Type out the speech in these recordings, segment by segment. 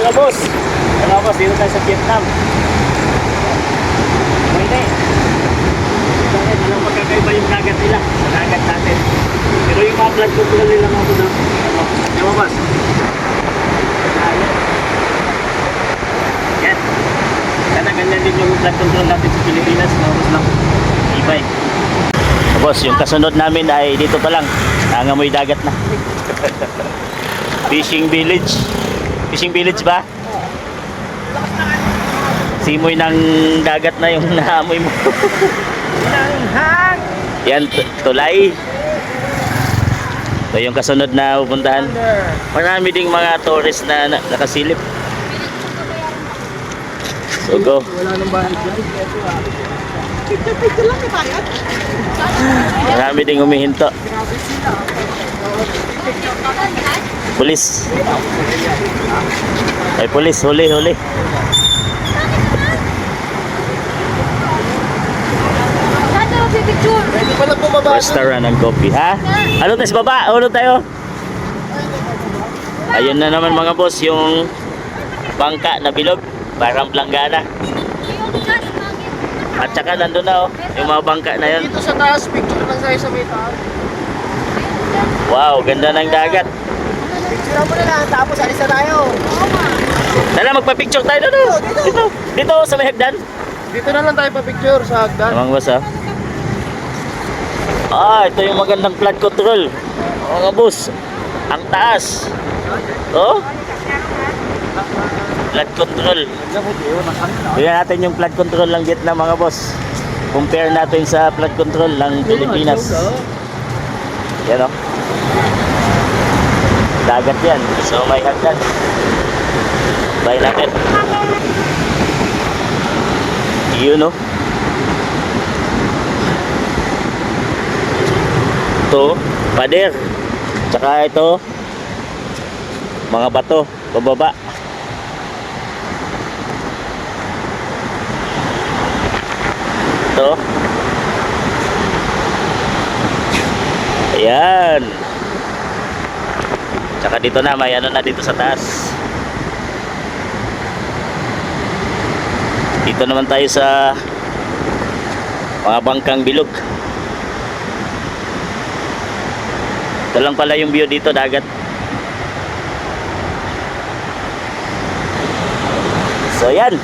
mga boss. Mga boss, dito tayo sa Vietnam. Pwede. Bakit? Walang magkakaiba yung dagat nila sa dagat natin. Pero yung mga blood control nila mga boss, ano? Mga boss. Yan. Sana ganyan din yung blood control natin sa Pilipinas. Mga boss lang. Ibay. Boss, yung kasunod namin ay dito pa lang. Nangamoy dagat na. Fishing village. Fishing village ba? Simoy ng dagat na yung naamoy mo. Yan, tulay. Ito yung kasunod na pupuntahan. Marami ding mga tourist na nakasilip. So go. Wala nang bahay dyan. Picture lang ni Bayat. Marami ding humihinto. Pulis. Ay pulis, huli. Pwede pa lang bumaba. Restaurant and coffee. Ha? Ano tayo sa baba? Ano tayo? Ayun na naman mga boss, yung bangka na bilog. Parang planggana. At saka nandun na oh, yung mga bangka na yun. Dito sa taas, picture lang tayo sa may taas. Wow, ganda ng dagat. Picture mo na lang, tapos alis na tayo. Tara, magpa-picture tayo doon. Dito sa may hagdan. Dito na lang tayo pa-picture sa hagdan. Namang boss ah. Ito yung magandang flood control. Mga boss, ang taas. Oh. Flood control. Tingnan natin yung flood control ng Vietnam mga boss. Compare natin sa flood control ng Pilipinas. Yan o. Dagat yan. So may hagdan. Bahay natin. Yun o. Ito, pader. Tsaka ito, mga bato, pababa. Ito. Ayan. Tsaka dito na, may ano na dito sa taas. Dito naman tayo sa mga bangkang bilog. Ito lang pala yung view dito, dagat. So yan.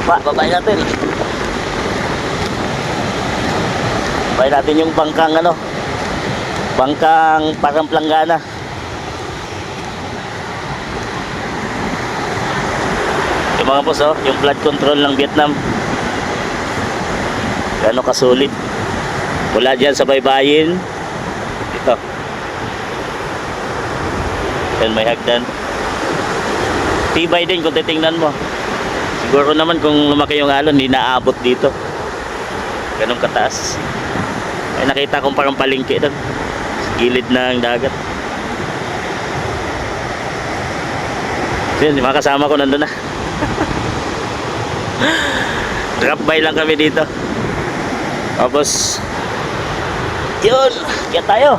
Babay natin. Babay natin yung bangkang ano. Bangkang parang planggana. Yung mga boss oh, yung flood control ng Vietnam. Gano'ng kasulit. Mula dyan sa baybayin. Ito. Yan may hagdan. Tibay din kung titingnan mo. Siguro naman kung lumaki yung alon, hindi naabot dito. Ganun kataas. Ay nakita kong parang palengke doon. Gilid ng dagat. Yan, mga kasama ko nandun na. Drop by lang kami dito. Tapos yun, kaya tayo.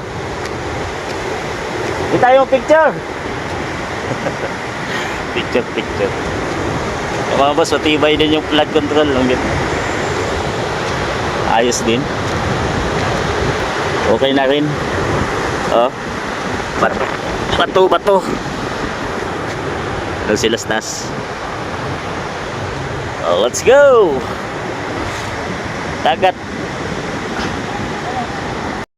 Hindi tayo picture. Picture. Yung mga boss, matibay din yung flood control. Ayos din. Okay na rin. Oh. Bato. Doon sila stas. Oh, let's go. Dagat.